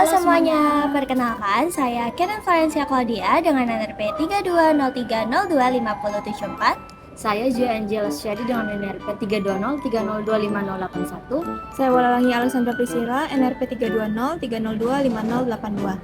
semuanya, perkenalkan saya Karen Valencia Claudia dengan NRP 3203025074. Saya Joy Angela Syari dengan NRP 320302501. Saya Walalangi Alexandra Priscilla, NRP 32030025082.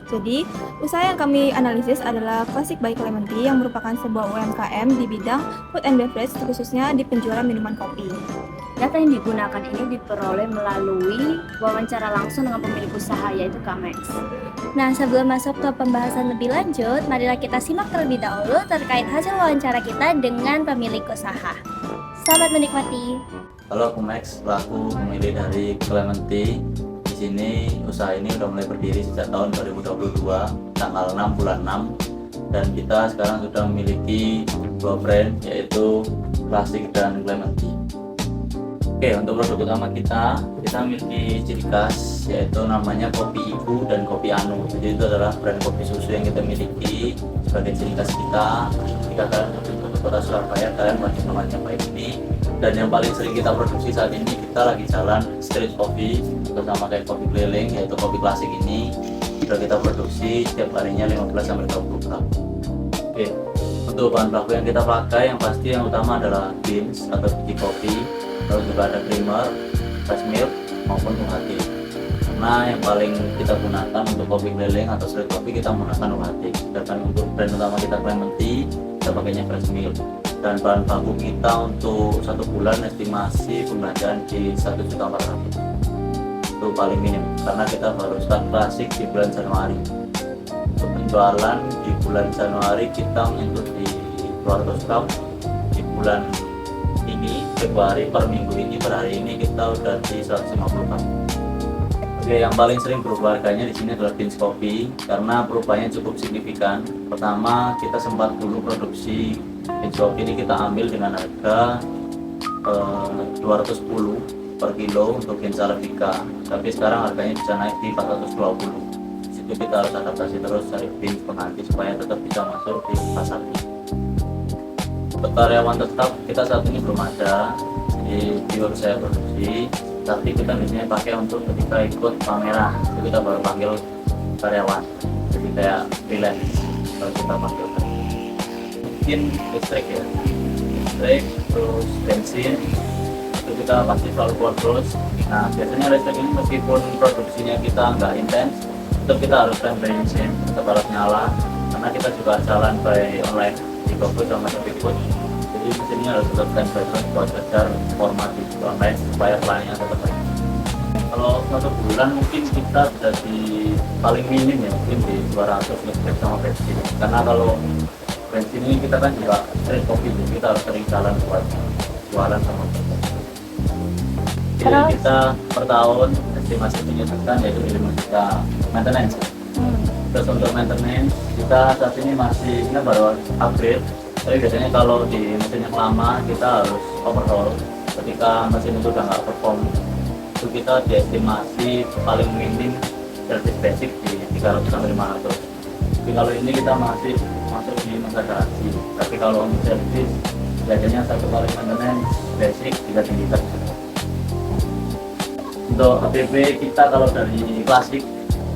Jadi, usaha yang kami analisis adalah Classic by Clementi yang merupakan sebuah UMKM di bidang food and beverage, khususnya di penjualan minuman kopi. Data yang digunakan ini diperoleh melalui wawancara langsung dengan pemilik usaha, yaitu Kamex. Nah, sebelum masuk ke pembahasan lebih lanjut, marilah kita simak terlebih dahulu terkait hasil wawancara kita dengan pemilik usaha. Selamat menikmati. Halo, aku Max, pelaku pemilik dari Clementi. Di sini usaha ini sudah mulai berdiri sejak tahun 2022, tanggal 6 bulan 6, dan kita sekarang sudah memiliki dua brand, yaitu Classic dan Clementi. Oke, untuk produk utama kita memiliki ciri khas, yaitu namanya Kopi Ibu dan Kopi Anu. Jadi itu adalah brand kopi susu yang kita miliki sebagai ciri khas kita. Jika kalian berkunjung ke kota Surabaya, kalian wajib mencoba ini. Dan yang paling sering kita produksi saat ini, kita lagi jalan street coffee bersama kayak kopi keliling, yaitu kopi klasik ini sudah kita produksi setiap harinya 15-20 gram. Oke, untuk bahan baku yang kita pakai, yang pasti yang utama adalah beans atau biji kopi, lalu juga ada creamer, fresh milk maupun UHT. Karena yang paling kita gunakan untuk kopi keliling atau street coffee, kita menggunakan UHT. Sedangkan untuk brand utama kita Clementi, kita pakainya fresh milk. Dan bahan baku kita untuk 1 bulan estimasi pembelanjaan di 1.400.000. Itu paling minim karena kita baru start klasik di bulan Januari. Untuk penjualan di bulan Januari kita menyentuh di 200 gram. Di bulan ini Februari per minggu ini, per hari ini kita udah di 150 gram. Oke, yang paling sering berubah harganya di sini adalah beans kopi karena perubahannya cukup signifikan. Pertama, kita sempat dulu produksi beans kopi ini kita ambil dengan harga 210 per kilo untuk beans arabica, tapi sekarang harganya bisa naik di 420. Di situ kita harus adaptasi terus cari beans pengganti supaya tetap bisa masuk di pasar ini. Untuk karyawan tetap kita saat ini belum ada di pure saya produksi, tapi kita biasanya pakai untuk ketika ikut pameran itu kita baru panggil karyawan, jadi kayak freelance kalau kita panggil. Mungkin listrik ya, listrik terus bensin itu kita pasti selalu buat terus. Nah, biasanya listrik ini meskipun produksinya kita nggak intens, tetap kita harus rem bensin, tetap harus nyala karena kita juga jalan by online di GoFood sama ShopeeFood. Jadi mesinnya harus tetap standby terus buat kejar format di online supaya pelayanannya tetap baik. Kalau 1 bulan mungkin kita sudah di paling minim ya, mungkin di 200 listrik sama bensin. Karena kalau bensin ini kita kan juga street coffee, jadi kita harus sering jalan buat jualan sama bensin. Jadi kita per tahun estimasi penyusutan yaitu 5 juta maintenance. Terus untuk maintenance kita saat ini masih, kita baru upgrade, tapi biasanya kalau di mesin yang lama kita harus overhaul ketika mesin itu udah nggak perform. Itu kita diestimasi paling minim service basic di 300-500. Tapi kalau ini kita masih masuk di masa garansi. Tapi kalau untuk service biasanya 1 kali maintenance basic 3 juta. Untuk APP kita kalau dari klasik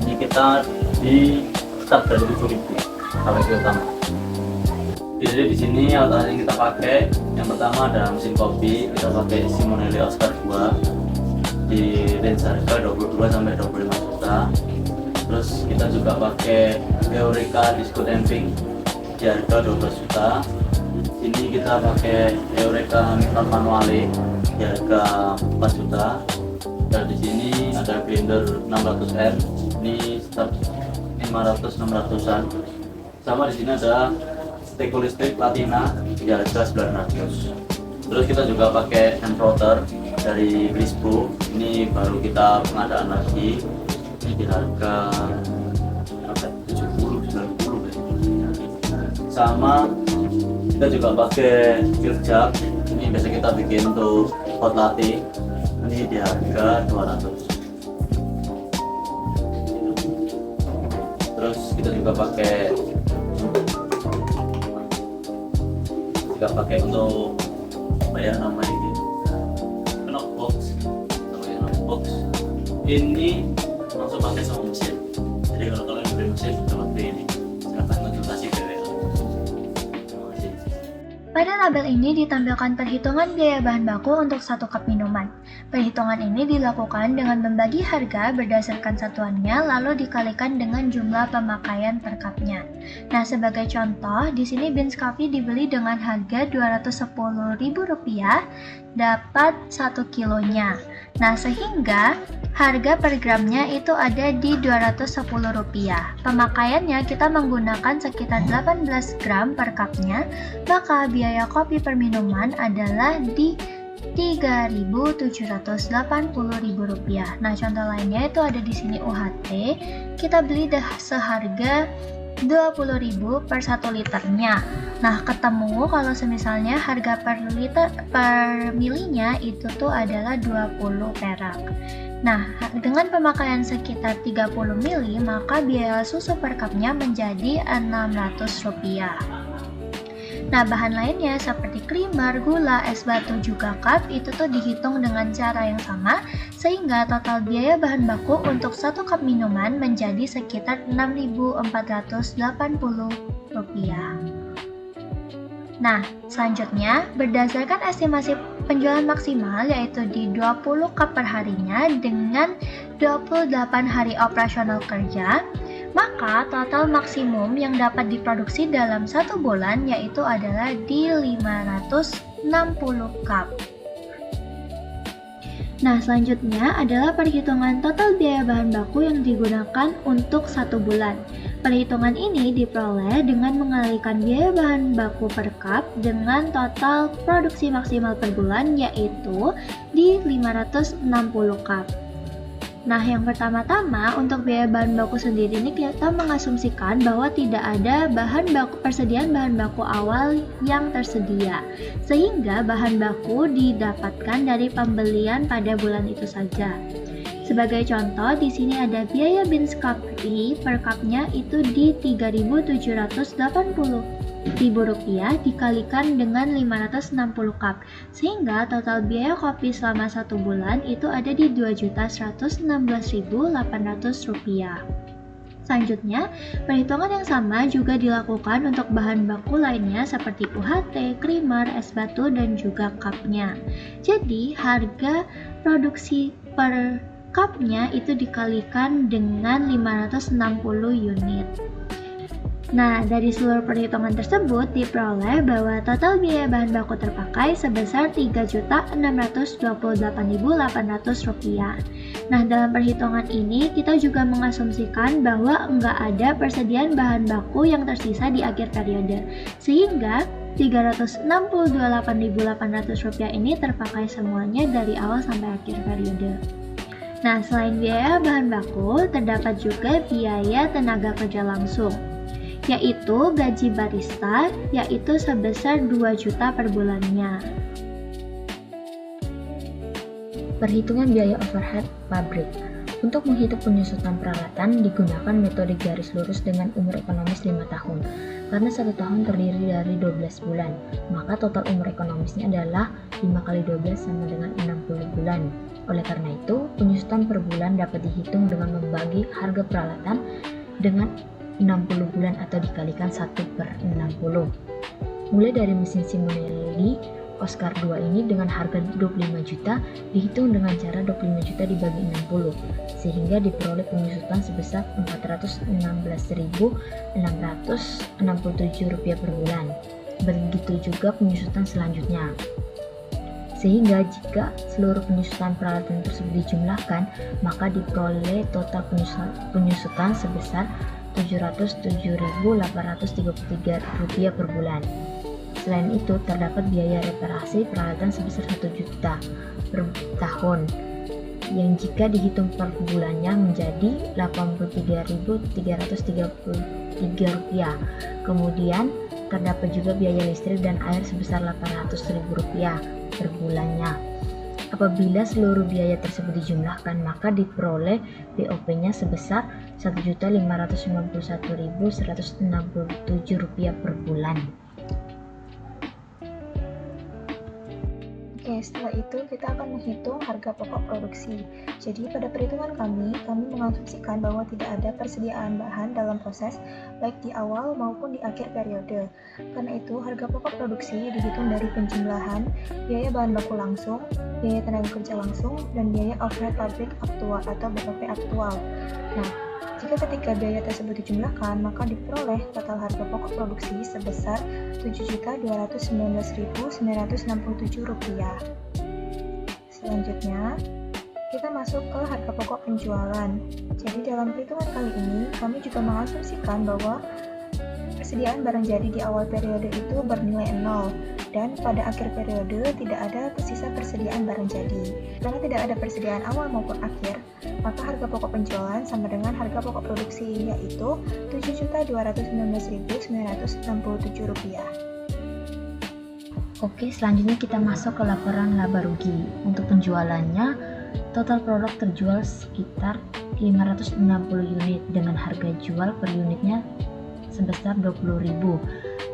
ini kita di start dari 7.000 sampai ke utama. Jadi di sini alat yang kita pakai, yang pertama ada mesin kopi, kita pakai Simonelli Oscar 2 di range harga 22 sampai 25 juta. Terus kita juga pakai Eureka Disco Damping di harga 12 juta. Ini kita pakai Eureka Micron Manuale di harga 4 juta. Dan di sini ada blender 600R, ini start 500-600an. Sama di sini ada Steko listrik Platina di harga 900. Terus kita juga pakai hand router dari Brisco, ini baru kita pengadaan lagi, ini di harga 70-90. Sama kita juga pakai fill jug, ini biasa kita bikin untuk hot latte, ini di harga 200. Terus kita juga pakai untuk apa ya namanya ini knockbox, ini masuk pakai sama mesin. Jadi kalau kalian beli mesin dapat beli ini, silakan konsultasi ke WA. Terima kasih. Pada tabel ini ditampilkan perhitungan biaya bahan baku untuk 1 cup minuman. Perhitungan ini dilakukan dengan membagi harga berdasarkan satuannya lalu dikalikan dengan jumlah pemakaian per cupnya. Nah, sebagai contoh, di sini beans coffee dibeli dengan harga Rp210.000 dapat 1 kilonya. Nah, sehingga harga per gramnya itu ada di Rp210. Pemakaiannya kita menggunakan sekitar 18 gram per cupnya, maka biaya kopi per minuman adalah di Rp3.780.000. Nah, contoh lainnya itu ada di sini UHT, kita beli seharga Rp20.000 per 1 liternya. Nah, ketemu kalau semisalnya harga per milinya itu tuh adalah 20 perak. Nah, dengan pemakaian sekitar 30 mili, maka biaya susu per cupnya menjadi Rp600. Nah, bahan lainnya seperti creamer, gula, es batu, juga cup itu tuh dihitung dengan cara yang sama, sehingga total biaya bahan baku untuk 1 cup minuman menjadi sekitar Rp6.480. Nah, selanjutnya, berdasarkan estimasi penjualan maksimal yaitu di 20 cup per harinya dengan 28 hari operasional kerja, maka total maksimum yang dapat diproduksi dalam 1 bulan yaitu adalah di 560 cup. Nah, selanjutnya adalah perhitungan total biaya bahan baku yang digunakan untuk 1 bulan. Perhitungan ini diperoleh dengan mengalihkan biaya bahan baku per cup dengan total produksi maksimal per bulan yaitu di 560 cup. Nah, yang pertama-tama untuk biaya bahan baku sendiri ini kita mengasumsikan bahwa tidak ada persediaan bahan baku awal yang tersedia, sehingga bahan baku didapatkan dari pembelian pada bulan itu saja. Sebagai contoh, di sini ada biaya beans coffee per cupnya itu di Rp3.780.000 dikalikan dengan 560 cup, sehingga total biaya kopi selama 1 bulan itu ada di Rp2.116.800. Selanjutnya, perhitungan yang sama juga dilakukan untuk bahan baku lainnya seperti UHT, creamer, es batu, dan juga cupnya. Jadi, harga produksi per cupnya itu dikalikan dengan 560 unit. Nah, dari seluruh perhitungan tersebut diperoleh bahwa total biaya bahan baku terpakai sebesar Rp3.628.800. Nah, dalam perhitungan ini kita juga mengasumsikan bahwa enggak ada persediaan bahan baku yang tersisa di akhir periode, sehingga Rp368.800 ini terpakai semuanya dari awal sampai akhir periode. Nah, selain biaya bahan baku, terdapat juga biaya tenaga kerja langsung, yaitu gaji barista, yaitu sebesar 2 juta per bulannya. Perhitungan biaya overhead pabrik. Untuk menghitung penyusutan peralatan digunakan metode garis lurus dengan umur ekonomis 5 tahun. Karena 1 tahun terdiri dari 12 bulan, maka total umur ekonomisnya adalah 5 kali 12 sama dengan 60 bulan. Oleh karena itu, penyusutan per bulan dapat dihitung dengan membagi harga peralatan dengan 60 bulan atau dikalikan 1/60. Mulai dari mesin Simonelli Oscar 2 ini dengan harga 25 juta dihitung dengan cara 25 juta dibagi 60 sehingga diperoleh penyusutan sebesar Rp416.667 per bulan. Begitu juga penyusutan selanjutnya. Sehingga jika seluruh penyusutan peralatan tersebut dijumlahkan, maka diperoleh total penyusutan sebesar Rp707.833 per bulan. Selain itu, terdapat biaya reparasi peralatan sebesar 1 juta per tahun, yang jika dihitung per bulannya menjadi Rp83.333. Kemudian, terdapat juga biaya listrik dan air sebesar Rp800.000 per bulannya. Apabila seluruh biaya tersebut dijumlahkan, maka diperoleh BOP-nya sebesar Rp1.551.167 per bulan. Oke, Oke, setelah itu kita akan menghitung harga pokok produksi. Jadi pada perhitungan kami mengasumsikan bahwa tidak ada persediaan bahan dalam proses baik di awal maupun di akhir periode. Karena itu, harga pokok produksi dihitung dari penjumlahan biaya bahan baku langsung, biaya tenaga kerja langsung, dan biaya overhead pabrik aktual atau BOP aktual. Nah, jika ketiga biaya tersebut dijumlahkan, maka diperoleh total harga pokok produksi sebesar Rp7.219.967. Selanjutnya, kita masuk ke harga pokok penjualan. Jadi dalam perhitungan kali ini, kami juga mengasumsikan bahwa persediaan barang jadi di awal periode itu bernilai 0 dan pada akhir periode tidak ada sisa persediaan barang jadi. Karena tidak ada persediaan awal maupun akhir, maka harga pokok penjualan sama dengan harga pokok produksi, yaitu Rp7.219.967. Oke, selanjutnya kita masuk ke laporan laba rugi. Untuk penjualannya, total produk terjual sekitar 560 unit dengan harga jual per unitnya sebesar Rp20.000.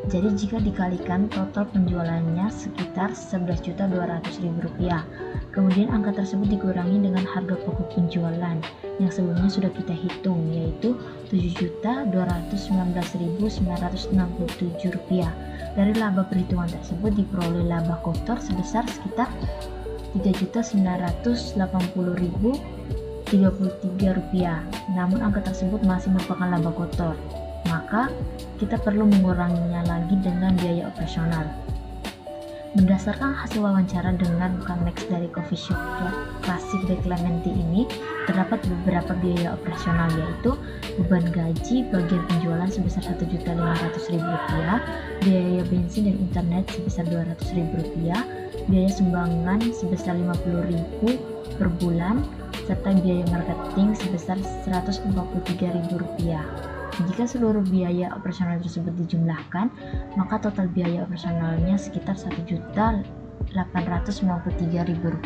Jadi jika dikalikan total penjualannya sekitar Rp11.200.000. Kemudian angka tersebut dikurangi dengan harga pokok penjualan yang sebelumnya sudah kita hitung, yaitu Rp7.219.967. Dari laba perhitungan tersebut diperoleh laba kotor sebesar sekitar Rp3.980.033. Namun angka tersebut masih merupakan laba kotor, maka kita perlu menguranginya lagi dengan biaya operasional. Berdasarkan hasil wawancara dengan Camex dari coffee shop Classic by Clementi ini, terdapat beberapa biaya operasional, yaitu beban gaji bagian penjualan sebesar Rp1.500.000, biaya bensin dan internet sebesar Rp200.000, biaya sumbangan sebesar Rp50.000 per bulan, serta biaya marketing sebesar Rp143.000. Jika seluruh biaya operasional tersebut dijumlahkan, maka total biaya operasionalnya sekitar Rp1.893.000.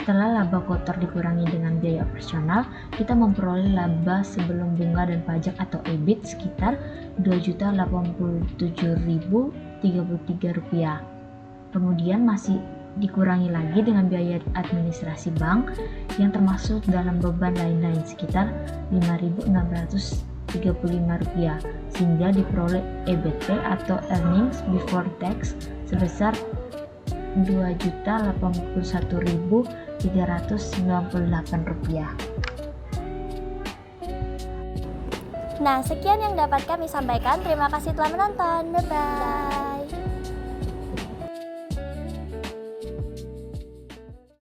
Setelah laba kotor dikurangi dengan biaya operasional, kita memperoleh laba sebelum bunga dan pajak atau EBIT sekitar Rp2.087.033. Kemudian masih dikurangi lagi dengan biaya administrasi bank yang termasuk dalam beban lain-lain sekitar Rp5.635, sehingga diperoleh EBT atau Earnings Before Tax sebesar Rp2.081.398. Nah, sekian yang dapat kami sampaikan. Terima kasih telah menonton. Bye-bye.